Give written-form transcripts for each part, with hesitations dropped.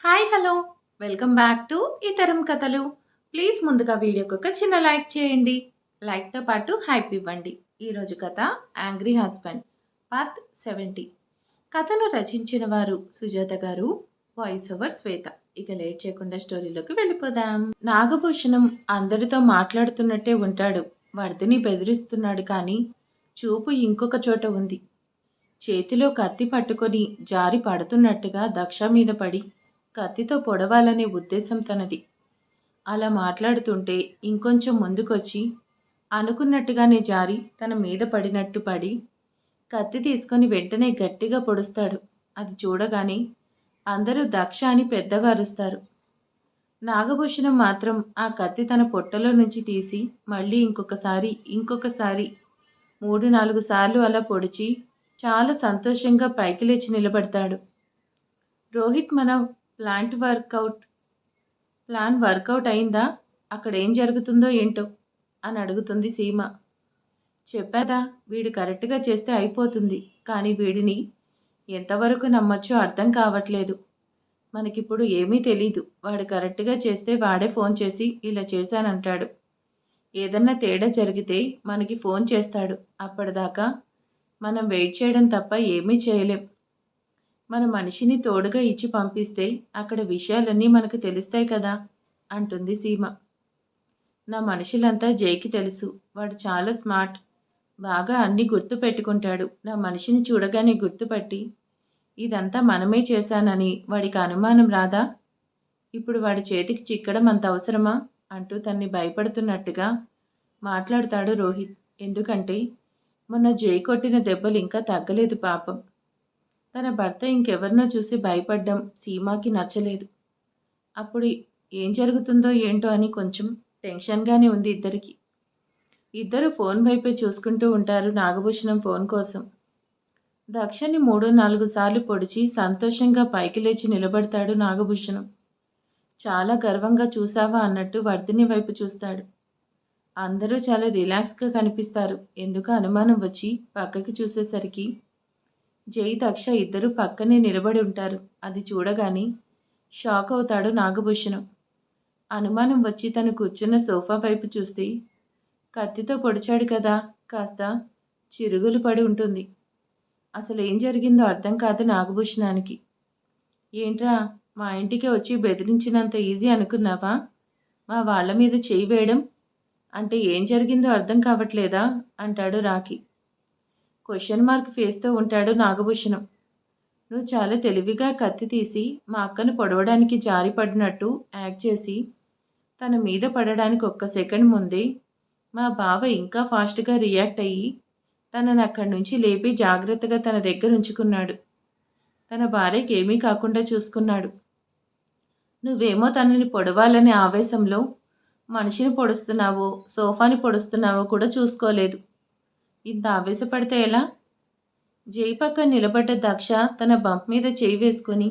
Hi hello welcome back to ఇతరం కథలు. Please ముందుగా వీడియోకి ఒక చిన్న లైక్ చేయండి. లైక్తో పాటు హైప్ ఇవ్వండి. ఈరోజు కథ యాంగ్రీ హస్బెండ్ పార్ట్ 70. కథను రచించిన వారు సుజాత గారు, వాయిస్ ఓవర్ శ్వేత. ఇక లేట్ చేయకుండా స్టోరీలోకి వెళ్ళిపోదాం. నాగభూషణం అందరితో మాట్లాడుతున్నట్టే ఉంటాడు. వర్ధిని బెదిరిస్తున్నాడు కానీ చూపు ఇంకొక చోట ఉంది. చేతిలో కత్తి పట్టుకొని జారి పడుతున్నట్టుగా దక్ష మీద పడి కత్తితో పొడవాలనే ఉద్దేశం తనది. అలా మాట్లాడుతుంటే ఇంకొంచెం ముందుకొచ్చి అనుకున్నట్టుగానే జారి తన మీద పడినట్టు పడి కత్తి తీసుకొని వెంటనే గట్టిగా పొడుస్తాడు. అది చూడగానే అందరూ దక్ష అని పెద్దగా అరుస్తారు. నాగభూషణం మాత్రం ఆ కత్తి తన పొట్టలో నుంచి తీసి మళ్ళీ ఇంకొకసారి 3-4 సార్లు అలా పొడిచి చాలా సంతోషంగా పైకి లేచి నిలబడతాడు. రోహిత్, మన ప్లాన్ వర్కౌట్ అయిందా? అక్కడ ఏం జరుగుతుందో ఏంటో అని అడుగుతుంది సీమ. చెప్పాదా, వీడు కరెక్ట్గా చేస్తే అయిపోతుంది, కానీ వీడిని ఎంతవరకు నమ్మచ్చో అర్థం కావట్లేదు. మనకిప్పుడు ఏమీ తెలీదు. వాడు కరెక్ట్గా చేస్తే వాడే ఫోన్ చేసి ఇలా చేశానంటాడు. ఏదన్నా తేడా జరిగితే మనకి ఫోన్ చేస్తాడు. అప్పటిదాకా మనం వెయిట్ చేయడం తప్ప ఏమీ చేయలేం. మన మనిషిని తోడుగా ఇచ్చి పంపిస్తే అక్కడ విషయాలన్నీ మనకు తెలుస్తాయి కదా అంటుంది సీమ. నా మనుషులంతా జైకి తెలుసు. వాడు చాలా స్మార్ట్. బాగా అన్నీ గుర్తు పెట్టుకుంటాడు. నా మనిషిని చూడగానే గుర్తుపట్టి ఇదంతా మనమే చేశానని వాడికి అనుమానం రాదా? ఇప్పుడు వాడి చేతికి చిక్కడం అంత అవసరమా అంటూ తన్ని భయపడుతున్నట్టుగా మాట్లాడతాడు రోహిత్. ఎందుకంటే మొన్న జై కొట్టిన దెబ్బలు ఇంకా తగ్గలేదు పాపం. తన భర్త ఇంకెవరినో చూసి భయపడ్డం సీమాకి నచ్చలేదు. అప్పుడు ఏం జరుగుతుందో ఏంటో అని కొంచెం టెన్షన్గానే ఉంది ఇద్దరికి. ఇద్దరు ఫోన్ వైపే చూసుకుంటూ ఉంటారు నాగభూషణం ఫోన్ కోసం. దక్షని 3-4 సార్లు పొడిచి సంతోషంగా పైకి లేచి నిలబడతాడు నాగభూషణం. చాలా గర్వంగా చూసావా అన్నట్టు వర్ధిని వైపు చూస్తాడు. అందరూ చాలా రిలాక్స్గా కనిపిస్తారు. ఎందుకు అనుమానం వచ్చి పక్కకి చూసేసరికి జై, దక్ష ఇద్దరు పక్కనే నిలబడి ఉంటారు. అది చూడగానే షాక్ అవుతాడు నాగభూషణం. అనుమానం వచ్చి తను కూర్చున్న సోఫా వైపు చూస్తే కత్తితో పొడిచాడు కదా, కాస్త చిరుగులు పడి ఉంటుంది. అసలు ఏం జరిగిందో అర్థం కాదు నాగభూషణానికి. ఏంట్రా, మా ఇంటికి వచ్చి బెదిరించినంత ఈజీ అనుకున్నావా? మా వాళ్ళ మీద చేయి వేయడం అంటే ఏం జరిగిందో అర్థం కావట్లేదా అంటాడు రాఖీ. క్వశ్చన్ మార్క్ ఫేస్తో ఉంటాడు నాగభూషణం. నువ్వు చాలా తెలివిగా కత్తి తీసి మా అక్కను పొడవడానికి జారి పడినట్టు యాక్ట్ చేసి తన మీద పడడానికి ఒక్క సెకండ్ ముందే మా బావ ఇంకా ఫాస్ట్గా రియాక్ట్ అయ్యి తనని అక్కడి నుంచి లేపి జాగ్రత్తగా తన దగ్గర ఉంచుకున్నాడు. తన భార్యకి ఏమీ కాకుండా చూసుకున్నాడు. నువ్వేమో తనని పొడవాలనే ఆవేశంలో మనిషిని పొడుస్తున్నావో సోఫాని పొడుస్తున్నావో కూడా చూసుకోలేదు. ఇంత ఆవేశపడితే ఎలా? జై పక్కన నిలబడ్డ దక్ష తన బంప్ మీద చేయి వేసుకొని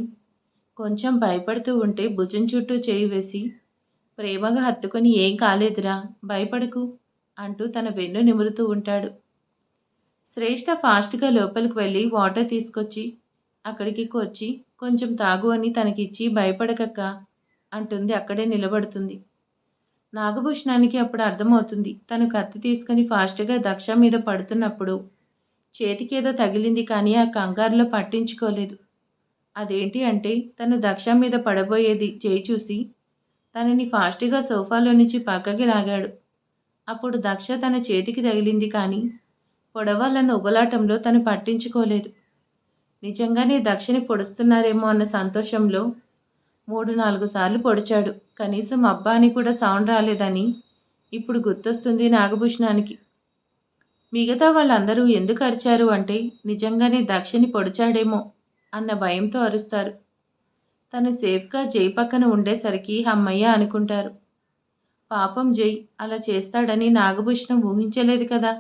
కొంచెం భయపడుతూ ఉంటే భుజం చుట్టూ చేయి వేసి ప్రేమగా హత్తుకొని ఏం కాలేదురా, భయపడకు అంటూ తన వెన్ను నిమురుతూ ఉంటాడు. శ్రేష్ఠ ఫాస్ట్గా లోపలికి వెళ్ళి వాటర్ తీసుకొచ్చి అక్కడికి వచ్చి కొంచెం తాగు అని తనకిచ్చి భయపడకక్క అంటుంది. అక్కడే నిలబడుతుంది. నాగభూషణానికి అప్పుడు అర్థమవుతుంది. తను కత్తి తీసుకుని ఫాస్ట్గా దక్ష మీద పడుతున్నప్పుడు చేతికేదో తగిలింది కానీ ఆ కంగారులో పట్టించుకోలేదు. అదేంటి అంటే తను దక్ష మీద పడబోయేది జై చూసి తనని ఫాస్ట్గా సోఫాలో నుంచి పక్కకి లాగాడు. అప్పుడు దక్ష తన చేతికి తగిలింది కానీ పొడవాలన్న ఉబలాటంలో తను పట్టించుకోలేదు. నిజంగానే దక్షని పొడుస్తున్నారేమో అన్న సంతోషంలో 3-4 సార్లు పొడిచాడు. కనీసం అబ్బా అని కూడా సౌండ్ రాలేదని ఇప్పుడు గుర్తొస్తుంది నాగభూషణానికి. మిగతా వాళ్ళందరూ ఎందుకు అరిచారు అంటే నిజంగానే దక్షని పొడిచాడేమో అన్న భయంతో అరుస్తారు. తను సేఫ్గా జై పక్కన ఉండేసరికి అమ్మయ్య అనుకుంటారు. పాపం జై అలా చేస్తాడని నాగభూషణం ఊహించలేదు కదా.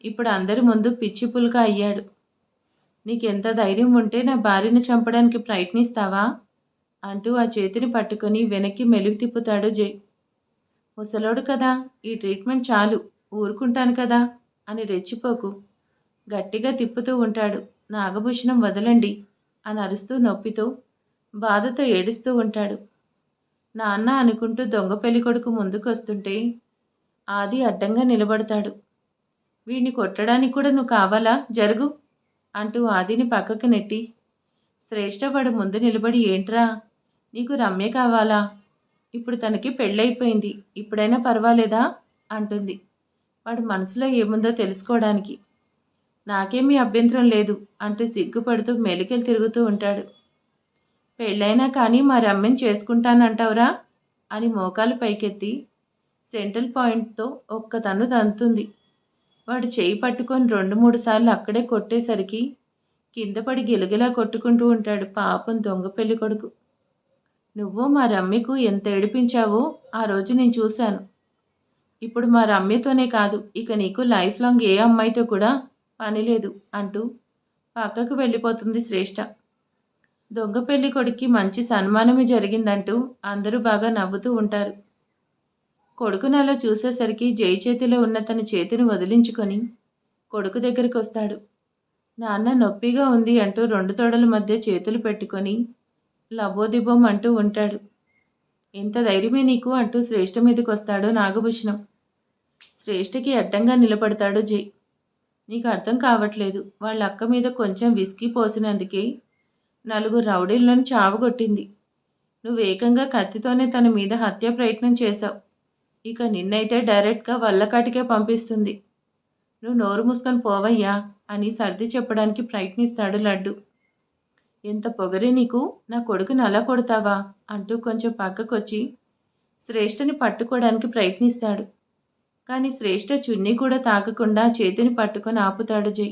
ఇప్పుడు అందరి ముందు పిచ్చి పుల్క అయ్యాడు. నీకెంత ధైర్యం ఉంటే నా భార్యను చంపడానికి ప్రయత్నిస్తావా అంటూ ఆ చేతిని పట్టుకొని వెనక్కి మెలుగు తిప్పుతాడు జై. ముసలోడు కదా, ఈ ట్రీట్మెంట్ చాలు, ఊరుకుంటాను కదా అని రెచ్చిపోకు. గట్టిగా తిప్పుతూ ఉంటాడు. నాగభూషణం వదలండి అని అరుస్తూ నొప్పితో బాధతో ఏడుస్తూ ఉంటాడు. నాన్న అనుకుంటూ దొంగ పెళ్ళికొడుకు ముందుకొస్తుంటే ఆది అడ్డంగా నిలబడతాడు. వీడిని కొట్టడానికి కూడా నువ్వు కావాలా, జరుగు అంటూ ఆదిని పక్కకు నెట్టి శ్రేష్ఠ వాడు ముందు నిలబడి, ఏంట్రా నీకు రమ్య కావాలా? ఇప్పుడు తనకి పెళ్ళైపోయింది, ఇప్పుడైనా పర్వాలేదా అంటుంది. వాడు మనసులో ఏముందో తెలుసుకోవడానికి. నాకేమీ అభ్యంతరం లేదు అంటూ సిగ్గుపడుతూ మెలికలు తిరుగుతూ ఉంటాడు. పెళ్ళైనా కానీ మా రమ్యని చేసుకుంటానంటావురా అని మోకాలు పైకెత్తి సెంట్రల్ పాయింట్తో ఒక్క తన్ను తంతుంది. వాడు చేయి పట్టుకొని 2-3 సార్లు అక్కడే కొట్టేసరికి కింద పడి గిలగిలా కొట్టుకుంటూ ఉంటాడు పాపం దొంగ పెళ్లి కొడుకు. నువ్వు మా రమ్యకు ఎంత ఏడిపించావో ఆ రోజు నేను చూశాను. ఇప్పుడు మా రమ్యతోనే కాదు, ఇక నీకు లైఫ్ లాంగ్ ఏ అమ్మాయితో కూడా పని లేదు అంటూ పక్కకు వెళ్ళిపోతుంది శ్రేష్ఠ. దొంగ పెళ్లి కొడుక్కి మంచి సన్మానమే జరిగిందంటూ అందరూ బాగా నవ్వుతూ ఉంటారు. కొడుకును అలా చూసేసరికి జై చేతిలో ఉన్న తన చేతిని వదిలించుకొని కొడుకు దగ్గరికి వస్తాడు. నాన్న నొప్పిగా ఉంది అంటూ 2 తొడల మధ్య చేతులు పెట్టుకొని లబోదిబోం అంటూ ఉంటాడు. ఎంత ధైర్యమే నీకు అంటూ శ్రేష్ఠ మీదకి వస్తాడు నాగభూషణం. శ్రేష్ఠకి అడ్డంగా నిలబడతాడు జై. నీకు అర్థం కావట్లేదు, వాళ్ళ అక్క మీద కొంచెం విస్కీ పోసినందుకే 4 రౌడీలను చావగొట్టింది. నువ్వు ఏకంగా కత్తితోనే తన మీద హత్య ప్రయత్నం చేశావు. ఇక నిన్నైతే డైరెక్ట్గా వల్లకాటికే పంపిస్తుంది. నువ్వు నోరు మూసుకొని పోవయ్యా అని సర్ది చెప్పడానికి ప్రయత్నిస్తాడు లడ్డు. ఎంత పొగరే నీకు, నా కొడుకుని అలా కొడతావా అంటూ కొంచెం పక్కకొచ్చి శ్రేష్ఠని పట్టుకోవడానికి ప్రయత్నిస్తాడు. కానీ శ్రేష్ఠ చున్నీ కూడా తాకకుండా చేతిని పట్టుకొని ఆపుతాడు జై.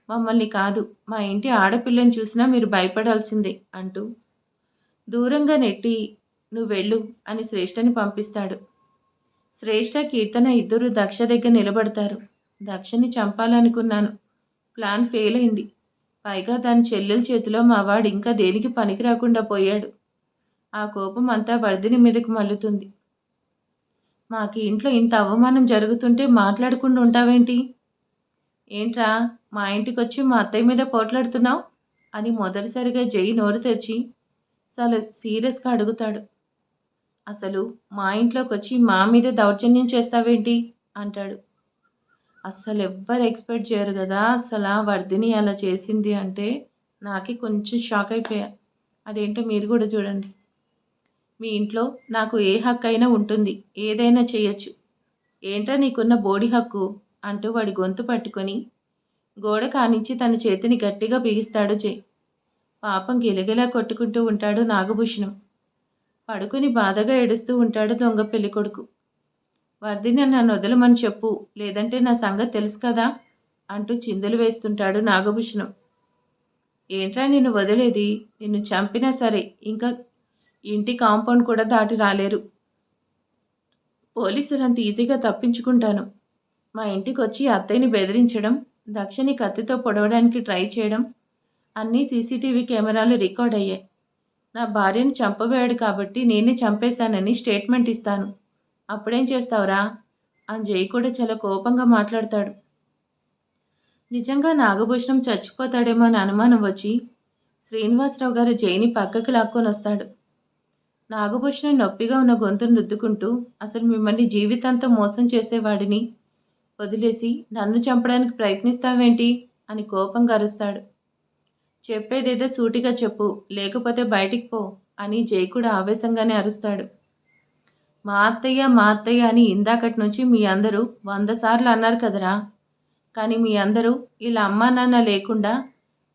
మమ్మల్ని కాదు, మా ఇంటి ఆడపిల్లని చూసినా మీరు భయపడాల్సిందే అంటూ దూరంగా నెట్టి నువ్వెళ్ళు అని శ్రేష్ఠని పంపిస్తాడు. శ్రేష్ఠ, కీర్తన ఇద్దరు దక్ష దగ్గర నిలబడతారు. దక్షని చంపాలనుకున్నాను, ప్లాన్ ఫెయిల్ అయింది. పైగా దాని చెల్లెల చేతిలో మా వాడు ఇంకా దేనికి పనికి రాకుండా పోయాడు. ఆ కోపం అంతా వర్ధిని మీదకు మల్లుతుంది. మాకు ఇంట్లో ఇంత అవమానం జరుగుతుంటే మాట్లాడకుండా ఉంటావేంటి? ఏంట్రా మా ఇంటికి వచ్చి మా అత్తయ్య మీద పోట్లాడుతున్నావు అని మొదటిసారిగా జై నోరు తెరిచి చాలా సీరియస్గా అడుగుతాడు. అసలు మా ఇంట్లోకి వచ్చి మా మీద దౌర్జన్యం చేస్తావేంటి అంటాడు. అస్సలు ఎవ్వరు ఎక్స్పెక్ట్ చేయరు కదా అసలు వర్ధిని అలా చేసింది అంటే. నాకే కొంచెం షాక్ అయిపోయా. అదేంటో మీరు కూడా చూడండి. మీ ఇంట్లో నాకు ఏ హక్కు అయినా ఉంటుంది, ఏదైనా చేయొచ్చు. ఏంట్రా నీకున్న బోడి హక్కు అంటూ వాడి గొంతు పట్టుకొని గోడ కానించి తన చేతిని గట్టిగా బిగిస్తాడు జై. పాపం గిలగిలా కొట్టుకుంటూ ఉంటాడు నాగభూషణం. పడుకుని బాధగా ఏడుస్తూ ఉంటాడు దొంగ పెళ్ళికొడుకు. వర్ధిని నన్ను వదలమని చెప్పు, లేదంటే నా సంగతి తెలుసు కదా అంటూ చిందులు వేస్తుంటాడు నాగభూషణం. ఏంట్రా నిన్ను వదిలేది, నిన్ను చంపినా సరే ఇంకా ఇంటి కాంపౌండ్ కూడా దాటి రాలేరు. పోలీసులు అంత ఈజీగా తప్పించుకుంటాను. మా ఇంటికి వచ్చి అత్తయ్యని బెదిరించడం, దక్షని కత్తితో పొడవడానికి ట్రై చేయడం అన్నీ సీసీటీవీ కెమెరాలు రికార్డ్ అయ్యాయి. నా భార్యను చంపబోయాడు కాబట్టి నేనే చంపేశానని స్టేట్మెంట్ ఇస్తాను. అప్పుడేం చేస్తావురా అని జై కూడా చాలా కోపంగా మాట్లాడతాడు. నిజంగా నాగభూషణం చచ్చిపోతాడేమో అని అనుమానం వచ్చి శ్రీనివాసరావు గారు జైని పక్కకి లాక్కొని వస్తాడు. నాగభూషణం నొప్పిగా ఉన్న గొంతును రుద్దుకుంటూ, అసలు మిమ్మల్ని జీవితాంతం మోసం చేసేవాడిని వదిలేసి నన్ను చంపడానికి ప్రయత్నిస్తావేంటి అని కోపంగా అరుస్తాడు. చెప్పేదేదో సూటిగా చెప్పు, లేకపోతే బయటికి పో అని జై కూడా ఆవేశంగానే అరుస్తాడు. మా అత్తయ్య అని ఇందాకటి నుంచి మీ అందరూ 100 సార్లు అన్నారు కదరా. కానీ మీ అందరూ ఇలా అమ్మా నాన్న లేకుండా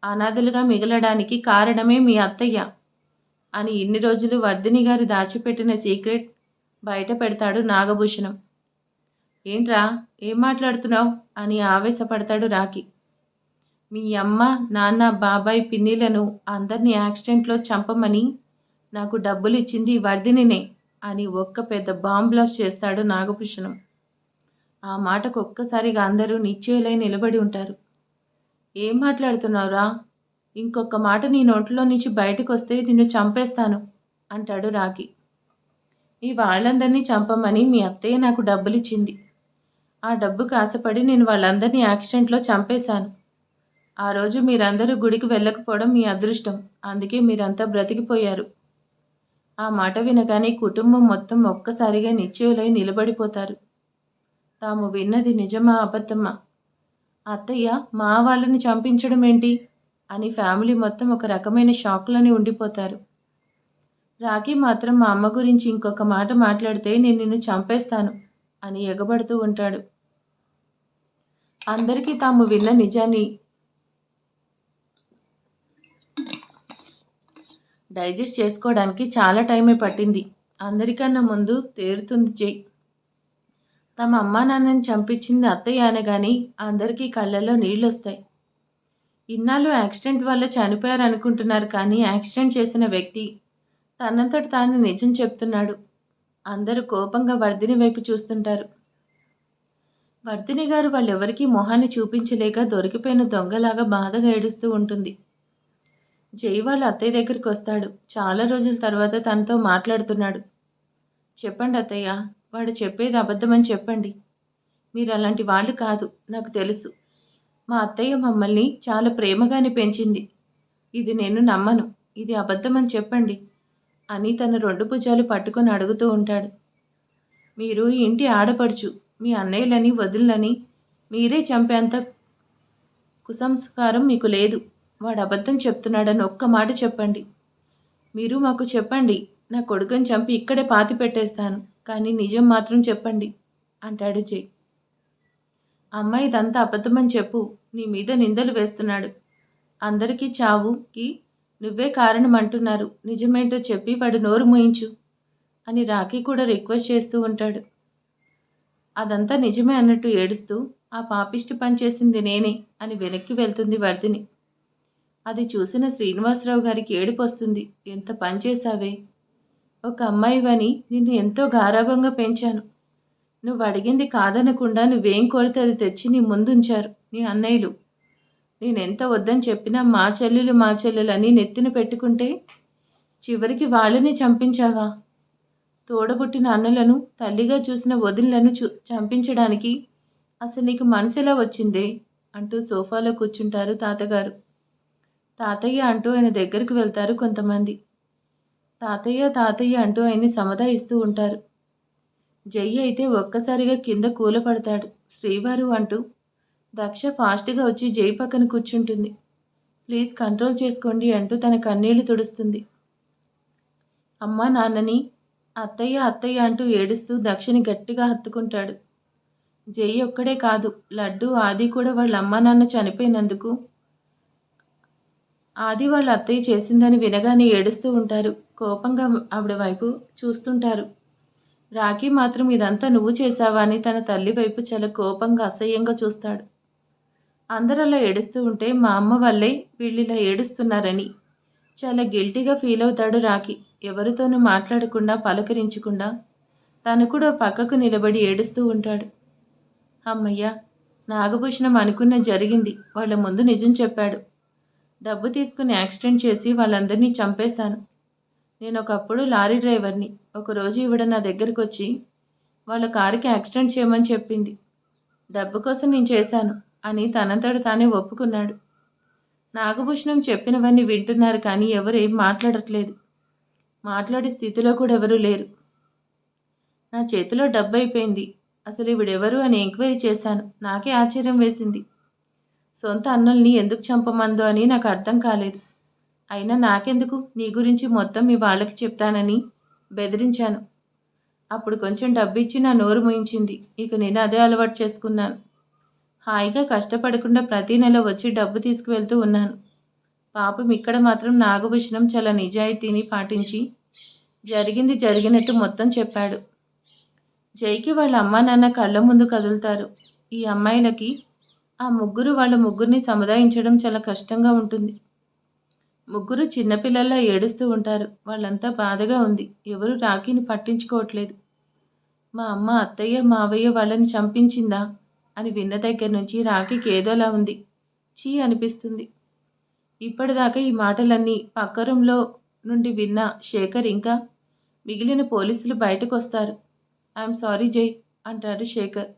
అనాథలుగా మిగలడానికి కారణమే మీ అత్తయ్య అని ఇన్ని రోజులు వర్ధిని గారి దాచిపెట్టిన సీక్రెట్ బయట పెడతాడు నాగభూషణం. ఏంట్రా ఏం మాట్లాడుతున్నావు అని ఆవేశపడతాడు రాకి. మీ అమ్మ నాన్న బాబాయ్ పిన్నిలను అందరినీ యాక్సిడెంట్లో చంపమని నాకు డబ్బులు ఇచ్చింది వర్ధినినే అని ఒక్క పెద్ద బాంబ్ బ్లాస్ట్ చేస్తాడు నాగభూషణం. ఆ మాటకు ఒక్కసారిగా అందరూ నిశ్చయులై నిలబడి ఉంటారు. ఏం మాట్లాడుతున్నావురా, ఇంకొక మాట నీ నోట్లో నుంచి బయటకు వస్తే నిన్ను చంపేస్తాను అంటాడు రాకి. మీ వాళ్ళందరినీ చంపమని మీ అత్తయ్య నాకు డబ్బులిచ్చింది. ఆ డబ్బుకు ఆశపడి నేను వాళ్ళందరినీ యాక్సిడెంట్లో చంపేశాను. ఆ రోజు మీరందరూ గుడికి వెళ్ళకపోవడం మీ అదృష్టం. అందుకే మీరంతా బ్రతికిపోయారు. ఆ మాట వినగానే కుటుంబం మొత్తం ఒక్కసారిగా నిశ్చయులై నిలబడిపోతారు. తాము విన్నది నిజమా? అబద్ధమా? అత్తయ్య మా వాళ్ళని చంపించడం ఏంటి? అని ఫ్యామిలీ మొత్తం ఒక రకమైన షాక్‌లోనే ఉండిపోతారు. రాకీ మాత్రం మా అమ్మ గురించి ఇంకొక మాట మాట్లాడితే నేను నిన్ను చంపేస్తాను అని ఎగబడుతూ ఉంటాడు. అందరికీ తాము విన్న నిజాన్ని డైజెస్ట్ చేసుకోవడానికి చాలా టైమే పట్టింది. అందరికన్నా ముందు తేరుతుంది జై. తమ అమ్మా నాన్నని చంపించింది అత్తయ్య అనగానే అందరికీ కళ్ళల్లో నీళ్ళొస్తాయి. ఇన్నాళ్ళు యాక్సిడెంట్ వల్ల చనిపోయారనుకుంటున్నారు కానీ యాక్సిడెంట్ చేసిన వ్యక్తి తనంతట తాను నిజం చెప్తున్నాడు. అందరూ కోపంగా వర్ధిని వైపు చూస్తుంటారు. వర్ధిని గారు వాళ్ళెవరికీ మొహాన్ని చూపించలేక దొరికిపోయిన దొంగలాగా బాధగా ఏడుస్తూ ఉంటుంది. జై వాళ్ళ అత్తయ్య దగ్గరికి వస్తాడు. చాలా రోజుల తర్వాత తనతో మాట్లాడుతున్నాడు. చెప్పండి అత్తయ్య, వాడు చెప్పేది అబద్ధమని చెప్పండి. మీరు అలాంటి వాళ్ళు కాదు, నాకు తెలుసు. మా అత్తయ్య మమ్మల్ని చాలా ప్రేమగానే పెంచింది. ఇది నేను నమ్మను. ఇది అబద్ధమని చెప్పండి అని తన 2 భుజాలు పట్టుకొని అడుగుతూ ఉంటాడు. మీరు ఈ ఇంటి ఆడపడుచు. మీ అన్నయ్యలని వదినలని మీరే చంపేంత కుసంస్కారం మీకు లేదు. వాడు అబద్ధం చెప్తున్నాడని ఒక్క మాట చెప్పండి. మీరు మాకు చెప్పండి. నా కొడుకుని చంపి ఇక్కడే పాతి పెట్టేస్తాను. కానీ నిజం మాత్రం చెప్పండి అంటాడు జై. అమ్మ ఇదంతా అబద్ధమని చెప్పు. నీ మీద నిందలు వేస్తున్నాడు. అందరికీ చావుకి నువ్వే కారణం అంటున్నారు. నిజమేంటో చెప్పి వాడు నోరు మూయించు అని రాకీ కూడా రిక్వెస్ట్ చేస్తూ ఉంటాడు. అదంతా నిజమే అన్నట్టు ఏడుస్తూ ఆ పాపిష్టి పని చేసింది నేనే అని వెనక్కి వెళ్తుంది వర్ధిని. అది చూసిన శ్రీనివాసరావు గారికి ఏడుపొస్తుంది. ఎంత పని చేశావే! ఒక అమ్మాయివని నిన్ను ఎంతో గారాబంగా పెంచాను. నువ్వు అడిగింది కాదనకుండా నువ్వేం కోరితే అది తెచ్చి నీ ముందుంచారు నీ అన్నయ్యలు. నేనెంత వద్దని చెప్పినా మా చెల్లెలు అని నెత్తిన పెట్టుకుంటే చివరికి వాళ్ళని చంపించావా? తోడబుట్టిన అన్నలను, తల్లిగా చూసిన వదినలను చంపించడానికి అసలు నీకు మనసెలా వచ్చిందే? అంటూ సోఫాలో కూర్చుంటారు తాతగారు. తాతయ్య అంటూ ఆయన దగ్గరికి వెళ్తారు కొంతమంది. తాతయ్య తాతయ్య అంటూ ఆయన్ని సముదాయిస్తూ ఉంటారు. జై అయితే ఒక్కసారిగా కింద కూలపడతాడు. శ్రీవారు అంటూ దక్ష ఫాస్ట్గా వచ్చి జై పక్కన కూర్చుంటుంది. ప్లీజ్ కంట్రోల్ చేసుకోండి అంటూ తన కన్నీళ్లు తుడుస్తుంది. అమ్మా నాన్నని అత్తయ్య అత్తయ్య అంటూ ఏడుస్తూ దక్షని గట్టిగా హత్తుకుంటాడు. జై ఒక్కడే కాదు, లడ్డు ఆది కూడా వాళ్ళ అమ్మా నాన్న చనిపోయినందుకు ఆది వాళ్ళ అత్తయ్య చేసిందని వినగానే ఏడుస్తూ ఉంటారు. కోపంగా ఆవిడ వైపు చూస్తుంటారు. రాకీ మాత్రం ఇదంతా నువ్వు చేశావా అని తన తల్లి వైపు చాలా కోపంగా అసహ్యంగా చూస్తాడు. అందరూ అలా ఏడుస్తూ ఉంటే మా అమ్మ వల్లే వీళ్ళిలా ఏడుస్తున్నారని చాలా గిల్టీగా ఫీల్ అవుతాడు రాకీ. ఎవరితోనూ మాట్లాడకుండా పలకరించకుండా తను కూడా పక్కకు నిలబడి ఏడుస్తూ ఉంటాడు. అమ్మయ్య, నాగభూషణం అనుకున్న జరిగింది. వాళ్ళ ముందు నిజం చెప్పాడు. డబ్బు తీసుకుని యాక్సిడెంట్ చేసి వాళ్ళందరినీ చంపేశాను. నేను ఒకప్పుడు లారీ డ్రైవర్ని. ఒకరోజు ఈవిడ నా దగ్గరకు వచ్చి వాళ్ళ కారుకి యాక్సిడెంట్ చేయమని చెప్పింది. డబ్బు కోసం నేను చేశాను అని తనంతట తానే ఒప్పుకున్నాడు. నాగభూషణం చెప్పినవన్నీ వింటున్నారు కానీ ఎవరు ఏం మాట్లాడట్లేదు. మాట్లాడే స్థితిలో కూడా ఎవరూ లేరు. నా చేతిలో డబ్బు అయిపోయింది. అసలు ఈవిడెవరు అని ఎంక్వైరీ చేశాను. నాకే ఆశ్చర్యం వేసింది. సొంత అన్నల్ని ఎందుకు చంపమందో అని నాకు అర్థం కాలేదు. అయినా నాకెందుకు, నీ గురించి మొత్తం మీ వాళ్ళకి చెప్తానని బెదిరించాను. అప్పుడు కొంచెం డబ్బిచ్చి నా నోరు మూయించింది. ఇక నేను అదే అలవాటు చేసుకున్నాను. హాయిగా కష్టపడకుండా ప్రతి నెల వచ్చి డబ్బు తీసుకువెళ్తూ ఉన్నాను. పాపం ఇక్కడ మాత్రం నాగభూషణం చాలా నిజాయితీని పాటించి జరిగింది జరిగినట్టు మొత్తం చెప్పాడు. జైకి వాళ్ళ అమ్మా నాన్న కళ్ళ ముందు కదులుతారు. ఈ అమ్మాయిలకి ఆ ముగ్గురు వాళ్ళ ముగ్గురిని సముదాయించడం చాలా కష్టంగా ఉంటుంది. ముగ్గురు చిన్నపిల్లల్లా ఏడుస్తూ ఉంటారు. వాళ్ళంతా బాధగా ఉంది. ఎవరు రాఖీని పట్టించుకోవట్లేదు. మా అమ్మ అత్తయ్య మావయ్య వాళ్ళని చంపించిందా అని విన్న దగ్గర నుంచి రాఖీకి ఏదోలా ఉంది. చీ అనిపిస్తుంది. ఇప్పటిదాకా ఈ మాటలన్నీ పక్క రూంలో నుండి విన్న శేఖర్ ఇంకా మిగిలిన పోలీసులు బయటకు వస్తారు. ఐఎమ్ సారీ జై అంటాడు శేఖర్.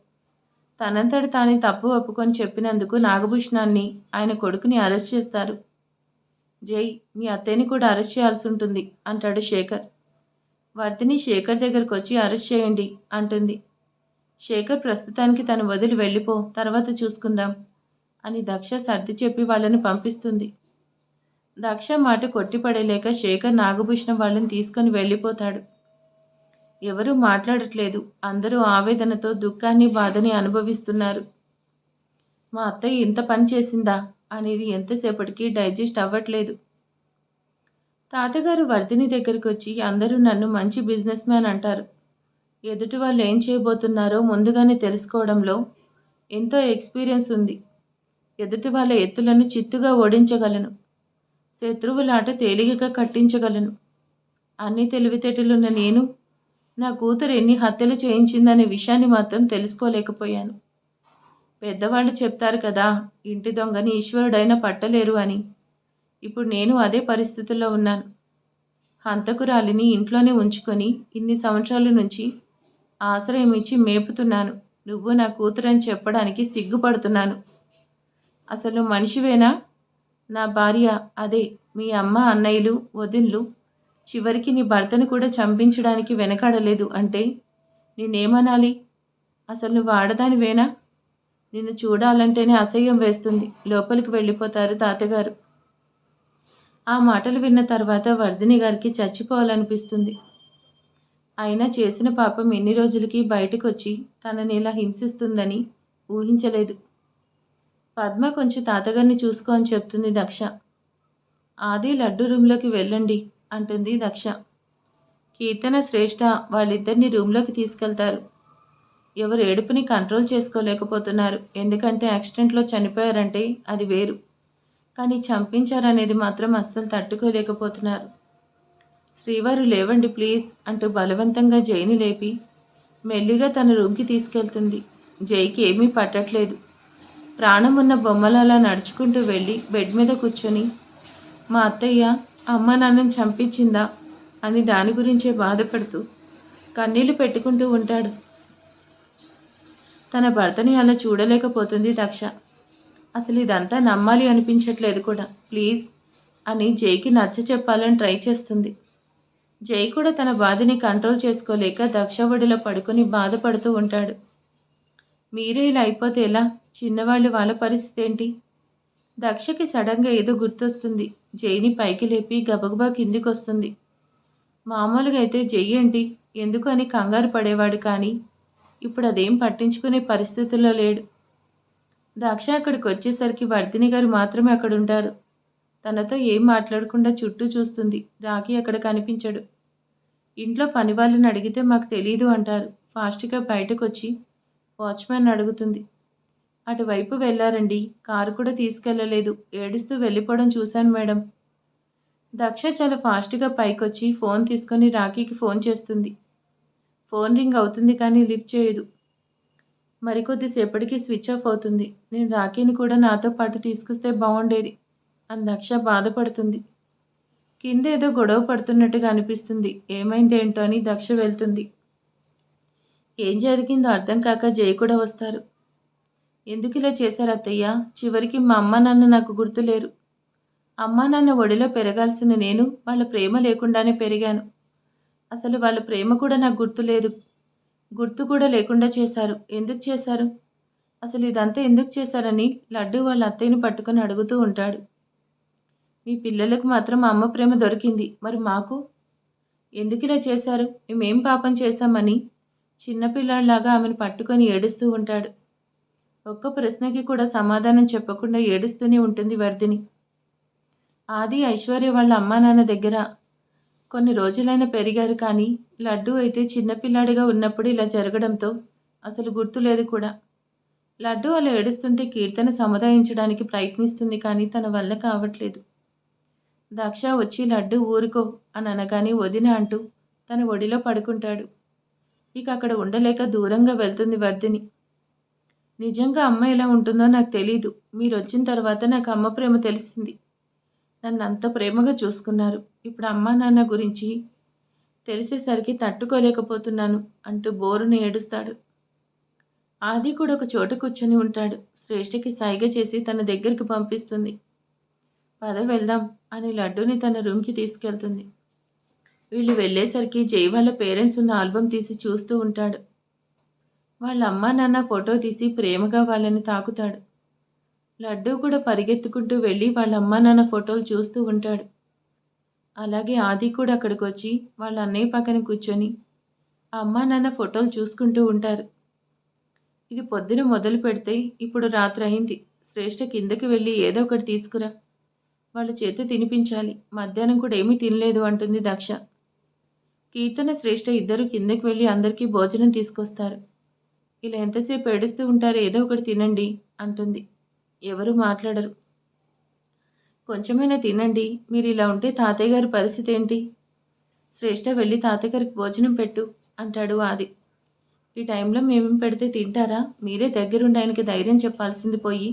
తనంతట తానే తప్పు ఒప్పుకొని చెప్పినందుకు నాగభూషణాన్ని ఆయన కొడుకుని అరెస్ట్ చేస్తారు. జై, మీ అత్తయ్యని కూడా అరెస్ట్ చేయాల్సి ఉంటుంది అంటాడు శేఖర్. వర్ధిని శేఖర్ దగ్గరకు వచ్చి అరెస్ట్ చేయండి అంటుంది. శేఖర్ ప్రస్తుతానికి తను వదిలి వెళ్ళిపో, తర్వాత చూసుకుందాం అని దక్ష సర్ది చెప్పి వాళ్ళని పంపిస్తుంది. దక్ష మాట కొట్టిపడలేక శేఖర్ నాగభూషణం వాళ్ళని తీసుకొని వెళ్ళిపోతాడు. ఎవరూ మాట్లాడట్లేదు. అందరూ ఆవేదనతో దుఃఖాన్ని బాధని అనుభవిస్తున్నారు. మా అత్తయ్య ఇంత పని చేసిందా అనేది ఎంతసేపటికి డైజెస్ట్ అవ్వట్లేదు. తాతగారు వర్ధిని దగ్గరికి వచ్చి అందరూ నన్ను మంచి బిజినెస్ మ్యాన్ అంటారు. ఎదుటి వాళ్ళు ఏం చేయబోతున్నారో ముందుగానే తెలుసుకోవడంలో ఎంతో ఎక్స్పీరియన్స్ ఉంది. ఎదుటి వాళ్ళ ఎత్తులను చిత్తుగా ఓడించగలను. శత్రువులాట తేలికగా కట్టించగలను. అన్ని తెలివితేటలున్న నేను నా కూతురు ఎన్ని హత్యలు చేయించిందనే విషయాన్ని మాత్రం తెలుసుకోలేకపోయాను. పెద్దవాళ్ళు చెప్తారు కదా, ఇంటి దొంగని ఈశ్వరుడైనా పట్టలేరు అని. ఇప్పుడు నేను అదే పరిస్థితుల్లో ఉన్నాను. హంతకురాలిని ఇంట్లోనే ఉంచుకొని ఇన్ని సంవత్సరాల నుంచి ఆశ్రయం ఇచ్చి మేపుతున్నాను. నువ్వు నా కూతురని చెప్పడానికి సిగ్గుపడుతున్నాను. అసలు మనిషివేనా? నా భార్య, అదే మీ అమ్మ, అన్నయ్యలు, వదిన్లు చివరికి నీ భర్తను కూడా చంపించడానికి వెనకాడలేదు అంటే నేనేమనాలి? అసలు నువ్వు ఆడదానివేనా? నిన్ను చూడాలంటేనే అసహ్యం వేస్తుంది. లోపలికి వెళ్ళిపోతారు తాతగారు. ఆ మాటలు విన్న తర్వాత వర్ధిని గారికి చచ్చిపోవాలనిపిస్తుంది. అయినా చేసిన పాపం ఎన్ని రోజులకి బయటకు వచ్చి తనని ఇలా హింసిస్తుందని ఊహించలేదు. పద్మ కొంచెం తాతగారిని చూసుకో అని చెప్తుంది దక్ష. ఆది లడ్డు రూమ్లోకి వెళ్ళండి అంటుంది దక్ష. కీర్తన, శ్రేష్ఠ వాళ్ళిద్దరిని రూమ్లోకి తీసుకెళ్తారు. ఎవరు ఏడుపుని కంట్రోల్ చేసుకోలేకపోతున్నారు. ఎందుకంటే యాక్సిడెంట్లో చనిపోయారంటే అది వేరు, కానీ చంపించారనేది మాత్రం అస్సలు తట్టుకోలేకపోతున్నారు. శ్రీవారు లేవండి ప్లీజ్ అంటూ బలవంతంగా జైని లేపి మెల్లిగా తన రూమ్కి తీసుకెళ్తుంది. జైకి ఏమీ పట్టట్లేదు. ప్రాణం ఉన్న బొమ్మలలా నడుచుకుంటూ వెళ్ళి బెడ్ మీద కూర్చొని మా అత్తయ్య అమ్మ నాన్నని చంపించిందా అని దాని గురించే బాధపడుతూ కన్నీళ్లు పెట్టుకుంటూ ఉంటాడు. తన భర్తని అలా చూడలేకపోతుంది దక్ష. అసలు ఇదంతా నమ్మాలి అనిపించట్లేదు కూడా. ప్లీజ్ అని జైకి నచ్చ చెప్పాలని ట్రై చేస్తుంది. జై కూడా తన బాధని కంట్రోల్ చేసుకోలేక దక్ష ఒడిలో పడుకొని బాధపడుతూ ఉంటాడు. మీరే ఇలా అయిపోతే ఎలా? చిన్నవాళ్ళు వాళ్ళ పరిస్థితి ఏంటి? దక్షకి సడన్గా ఏదో గుర్తొస్తుంది. జైని పైకి లేపి గబగబా కిందికి వస్తుంది. మామూలుగా అయితే జై ఏంటి ఎందుకు అని కంగారు పడేవాడు, కానీ ఇప్పుడు అదేం పట్టించుకునే పరిస్థితుల్లో లేడు. దక్ష అక్కడికి వచ్చేసరికి వర్ధిని గారు మాత్రమే అక్కడ ఉంటారు. తనతో ఏం మాట్లాడకుండా చుట్టూ చూస్తుంది. రాఖీ అక్కడ కనిపించడు. ఇంట్లో పని వాళ్ళని అడిగితే మాకు తెలీదు అంటారు. ఫాస్ట్గా బయటకు వచ్చి వాచ్మ్యాన్ అడుగుతుంది. అటువైపు వెళ్ళారండి, కారు కూడా తీసుకెళ్ళలేదు, ఏడుస్తూ వెళ్ళిపోవడం చూశాను మేడం. దక్ష చాలా ఫాస్ట్గా పైకొచ్చి ఫోన్ తీసుకొని రాఖీకి ఫోన్ చేస్తుంది. ఫోన్ రింగ్ అవుతుంది కానీ లిఫ్ట్ చేయదు. మరికొద్దిసేపటికి స్విచ్ ఆఫ్ అవుతుంది. నేను రాఖీని కూడా నాతో పాటు తీసుకొస్తే బాగుండేది అని దక్ష బాధపడుతుంది. కింద ఏదో గొడవ పడుతున్నట్టుగా అనిపిస్తుంది. ఏమైందేంటో అని దక్ష వెళ్తుంది. ఏం జరిగిందో అర్థం కాక జై కూడా వస్తారు. ఎందుకు ఇలా చేశారు అత్తయ్య? చివరికి మా అమ్మ నాన్న నాకు గుర్తులేరు. అమ్మా నాన్న ఒడిలో పెరగాల్సిన నేను వాళ్ళ ప్రేమ లేకుండానే పెరిగాను. అసలు వాళ్ళ ప్రేమ కూడా నాకు గుర్తులేదు. గుర్తు కూడా లేకుండా చేశారు. ఎందుకు చేశారు? అసలు ఇదంతా ఎందుకు చేశారని లడ్డు వాళ్ళ అత్తయ్యని పట్టుకొని అడుగుతూ ఉంటాడు. మీ పిల్లలకు మాత్రం మా అమ్మ ప్రేమ దొరికింది, మరి మాకు ఎందుకు ఇలా చేశారు? మేమేం పాపం చేశామని చిన్నపిల్లాడిలాగా ఆమెను పట్టుకొని ఏడుస్తూ ఉంటాడు. ఒక్క ప్రశ్నకి కూడా సమాధానం చెప్పకుండా ఏడుస్తూనే ఉంటుంది వర్ధిని. ఆది, ఐశ్వర్య వాళ్ళ అమ్మా నాన్న దగ్గర కొన్ని రోజులైనా పెరిగారు, కానీ లడ్డు అయితే చిన్నపిల్లాడిగా ఉన్నప్పుడు ఇలా జరగడంతో అసలు గుర్తులేదు కూడా. లడ్డు అలా ఏడుస్తుంటే కీర్తన సముదాయించడానికి ప్రయత్నిస్తుంది, కానీ తన వల్ల కావట్లేదు. దక్ష వచ్చి లడ్డు ఊరుకో అని అనగానే వదిన అంటూ తన ఒడిలో పడుకుంటాడు. ఇక అక్కడ ఉండలేక దూరంగా వెళ్తుంది వర్ధిని. నిజంగా అమ్మ ఎలా ఉంటుందో నాకు తెలీదు. మీరు వచ్చిన తర్వాత నాకు అమ్మ ప్రేమ తెలిసింది. నన్ను అంత ప్రేమగా చూసుకున్నారు. ఇప్పుడు అమ్మా నాన్న గురించి తెలిసేసరికి తట్టుకోలేకపోతున్నాను అంటూ బోరుని ఏడుస్తాడు. ఆది కూడా ఒక చోట కూర్చొని ఉంటాడు. శ్రేష్ఠకి సైగ చేసి తన దగ్గరికి పంపిస్తుంది. పద వెళ్దాం అని లడ్డూని తన రూమ్కి తీసుకెళ్తుంది. వీళ్ళు వెళ్ళేసరికి జై వాళ్ళ పేరెంట్స్ ఉన్న ఆల్బమ్ తీసి చూస్తూ ఉంటాడు. వాళ్ళ అమ్మా నాన్న ఫోటో తీసి ప్రేమగా వాళ్ళని తాకుతాడు. లడ్డూ కూడా పరిగెత్తుకుంటూ వెళ్ళి వాళ్ళ అమ్మా నాన్న ఫోటోలు చూస్తూ ఉంటాడు. అలాగే ఆది కూడా అక్కడికి వచ్చి వాళ్ళ అన్నయ్య పక్కన కూర్చొని ఆ అమ్మా నాన్న ఫోటోలు చూసుకుంటూ ఉంటారు. ఇది పొద్దున మొదలు పెడితే ఇప్పుడు రాత్రి అయింది. శ్రేష్ఠ కిందకి వెళ్ళి ఏదో ఒకటి తీసుకురా, వాళ్ళ చేత తినిపించాలి. మధ్యాహ్నం కూడా ఏమీ తినలేదు అంటుంది దక్ష. కీర్తన శ్రేష్ఠ ఇద్దరు కిందకి వెళ్ళి అందరికీ భోజనం తీసుకొస్తారు. ఇలా ఎంతసేపు ఏడుస్తూ ఉంటారో ఏదో ఒకటి తినండి అంటుంది. ఎవరు మాట్లాడరు. కొంచెమైనా తినండి, మీరు ఇలా ఉంటే తాతయ్య గారి పరిస్థితి ఏంటి? శ్రేష్ఠ వెళ్ళి తాతయ్య గారికి భోజనం పెట్టు అంటాడు ఆది. ఈ టైంలో మేమేం పెడితే తింటారా? మీరే దగ్గరుండి ఆయనకి ధైర్యం చెప్పాల్సింది పోయి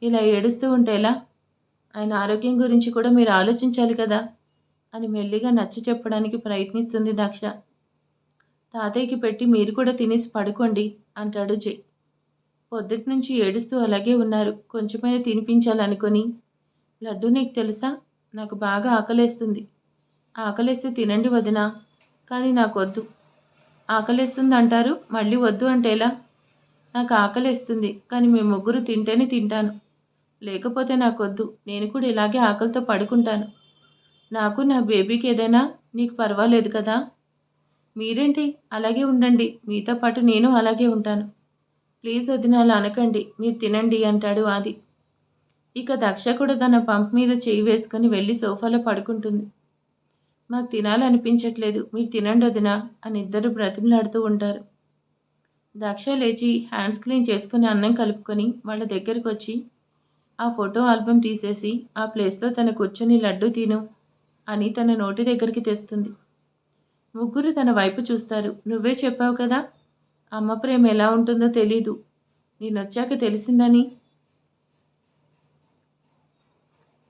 ఇలా ఏడుస్తూ ఉంటే ఎలా? ఆయన ఆరోగ్యం గురించి కూడా మీరు ఆలోచించాలి కదా అని మెల్లిగా నచ్చ చెప్పడానికి ప్రయత్నిస్తుంది దక్ష. తాతయ్యకి పెట్టి మీరు కూడా తినేసి పడుకోండి అంటాడు జై. పొద్దుటి నుంచి ఏడుస్తూ అలాగే ఉన్నారు. కొంచెమైనా తినిపించాలనుకొని, లడ్డు నీకు తెలుసా, నాకు బాగా ఆకలేస్తుంది. ఆకలేస్తే తినండి వదినా, కానీ నాకొద్దు. ఆకలేస్తుంది అంటారు, మళ్ళీ వద్దు అంటే ఎలా? నాకు ఆకలేస్తుంది, కానీ మేము ముగ్గురు తింటేనే తింటాను. లేకపోతే నాకొద్దు. నేను కూడా ఇలాగే ఆకలితో పడుకుంటాను. నాకు నా బేబీకి ఏదైనా నీకు పర్వాలేదు కదా? మీరేంటి అలాగే ఉండండి, మీతో పాటు నేను అలాగే ఉంటాను. ప్లీజ్ వదిన అలా అనకండి, మీరు తినండి అంటాడు ఆది. ఇక దక్ష కూడా తన పంప్ మీద చేయి వేసుకొని వెళ్ళి సోఫాలో పడుకుంటుంది. మాకు తినాలనిపించట్లేదు, మీరు తినండి వదినా అని ఇద్దరు బ్రతిమలాడుతూ ఉంటారు. దక్ష లేచి హ్యాండ్స్ క్లీన్ చేసుకుని అన్నం కలుపుకొని వాళ్ళ దగ్గరకు వచ్చి ఆ ఫోటో ఆల్బమ్ తీసేసి ఆ ప్లేస్లో తన కూర్చొని లడ్డు తిను అని తన నోటి దగ్గరికి తెస్తుంది. ముగ్గురు తన వైపు చూస్తారు. నువ్వే చెప్పావు కదా అమ్మ ప్రేమ ఎలా ఉంటుందో తెలీదు, నేనొచ్చాక తెలిసిందని.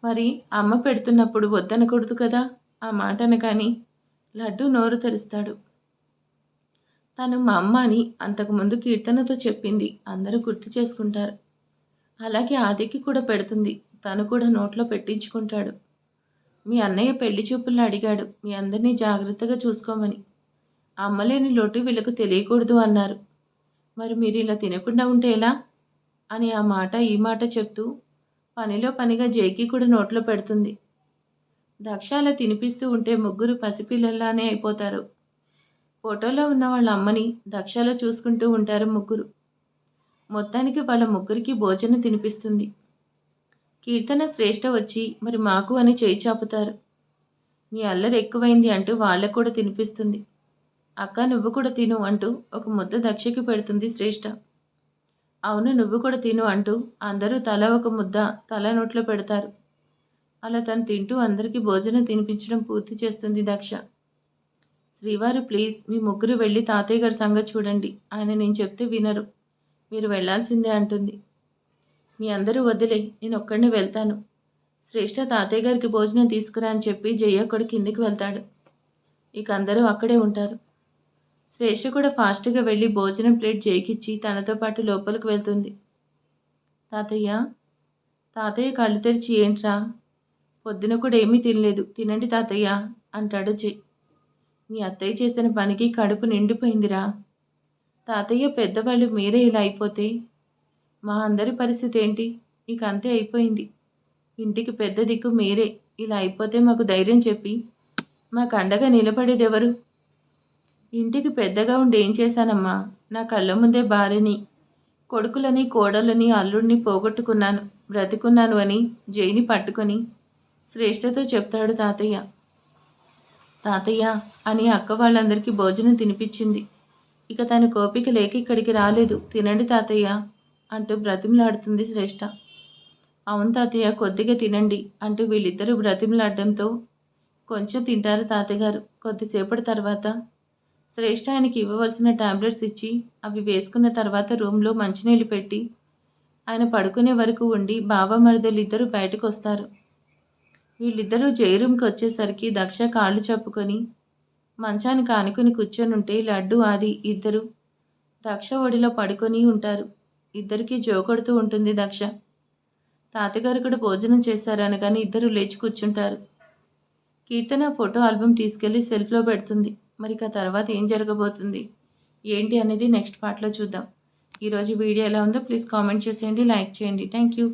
మరి అమ్మ పెడుతున్నప్పుడు వద్దనకూడదు కదా ఆ మాట అనగాని లడ్డు నోరు తెరుస్తాడు. తను మా అమ్మ అని అంతకుముందు కీర్తనతో చెప్పింది అందరూ గుర్తు చేసుకుంటారు. అలాగే ఆదికి కూడా పెడుతుంది. తను కూడా నోట్లో పెట్టించుకుంటాడు. మీ అన్నయ్య పెళ్లి చూపుల్లో అడిగాడు మీ అందరినీ జాగ్రత్తగా చూసుకోమని. అమ్మలేని లోటు వీళ్ళకు తెలియకూడదు అన్నారు. మరి మీరు ఇలా తినకుండా ఉంటే ఎలా అని ఆ మాట ఈ మాట చెప్తూ పనిలో పనిగా జైకి కూడా నోట్లో పెడుతుంది. దక్ష అలా తినిపిస్తూ ఉంటే ముగ్గురు పసిపిల్లల్లానే అయిపోతారు. ఫోటోలో ఉన్న వాళ్ళ అమ్మని దక్షలో చూసుకుంటూ ఉంటారు ముగ్గురు. మొత్తానికి వాళ్ళ ముగ్గురికి భోజనం తినిపిస్తుంది. కీర్తన శ్రేష్ఠ వచ్చి మరి మాకు అని చేయి చాపుతారు. మీ అల్లరి ఎక్కువైంది అంటూ వాళ్ళకు కూడా తినిపిస్తుంది. అక్క నువ్వు కూడా తిను అంటూ ఒక ముద్ద దక్షకి పెడుతుంది శ్రేష్ఠ. అవును నువ్వు కూడా తిను అంటూ అందరూ తల ఒక ముద్ద తల నోట్లో పెడతారు. అలా తను తింటూ అందరికీ భోజనం తినిపించడం పూర్తి చేస్తుంది దక్ష. శ్రీవారు ప్లీజ్ మీ ముగ్గురు వెళ్ళి తాతయ్య గారి సంగతి చూడండి, ఆయన నేను చెప్తే వినరు, మీరు వెళ్లాల్సిందే అంటుంది. మీ అందరూ వదిలే, నేను ఒక్కడిని వెళ్తాను. శ్రేష్ఠ తాతయ్య గారికి భోజనం తీసుకురా అని చెప్పి జయ్య కూడా కిందికి వెళ్తాడు. ఇక అందరూ అక్కడే ఉంటారు. శ్రేష్ఠ కూడా ఫాస్ట్గా వెళ్ళి భోజనం ప్లేట్ జైకిచ్చి తనతో పాటు లోపలికి వెళ్తుంది. తాతయ్య తాతయ్య కళ్ళు తెరిచి ఏంట్రా, పొద్దున కూడా ఏమీ తినలేదు, తినండి తాతయ్య అంటాడు జై. మీ అత్తయ్య చేసిన పనికి కడుపు నిండిపోయిందిరా తాతయ్య, పెద్దవాళ్ళు మీరే ఇలా అయిపోతే మా అందరి పరిస్థితి ఏంటి? ఇక అంతే అయిపోయింది. ఇంటికి పెద్ద దిక్కు మీరే, ఇలా అయిపోతే మాకు ధైర్యం చెప్పి మాకు అండగా నిలబడేదెవరు? ఇంటికి పెద్దగా ఉండి ఏం చేశానమ్మా? నా కళ్ళ ముందే భార్యని, కొడుకులని, కోడలని, అల్లుడిని పోగొట్టుకున్నాను, బ్రతికున్నాను అని జైని పట్టుకొని శ్రేష్ఠతో చెప్తాడు తాతయ్య. తాతయ్య అని అక్క వాళ్ళందరికీ భోజనం తినిపించింది. ఇక తను కోపిక లేక ఇక్కడికి రాలేదు, తినండి తాతయ్య అంటూ బ్రతిమలాడుతుంది శ్రేష్ఠ. అవును తాతయ్య కొద్దిగా తినండి అంటూ వీళ్ళిద్దరూ బ్రతిమలాడడంతో కొంచెం తింటారు తాతయ్యగారు. కొద్దిసేపటి తర్వాత శ్రేష్ఠ ఆయనకి ఇవ్వవలసిన టాబ్లెట్స్ ఇచ్చి అవి వేసుకున్న తర్వాత రూమ్లో మంచినీళ్ళు పెట్టి ఆయన పడుకునే వరకు ఉండి బావ మరదలు ఇద్దరు బయటకు వస్తారు. వీళ్ళిద్దరూ జై రూమ్కి వచ్చేసరికి దక్ష కాళ్ళు చెప్పుకొని మంచానికి ఆనుకుని కూర్చొని ఉంటే లడ్డు ఆది ఇద్దరు దక్ష ఒడిలో పడుకొని ఉంటారు. ఇద్దరికీ జోకొడుతూ ఉంటుంది దక్ష. తాతగారు కూడా భోజనం చేశారు అనగానే ఇద్దరు లేచి కూర్చుంటారు. కీర్తన ఫోటో ఆల్బమ్ తీసుకెళ్లి సెల్ఫ్లో పెడుతుంది. మరి ఆ తర్వాత ఏం జరగబోతుంది ఏంటి అనేది నెక్స్ట్ పార్ట్లో చూద్దాం. ఈరోజు వీడియో ఎలా ఉందో ప్లీజ్ కామెంట్ చేసేయండి, లైక్ చేయండి. Thank you.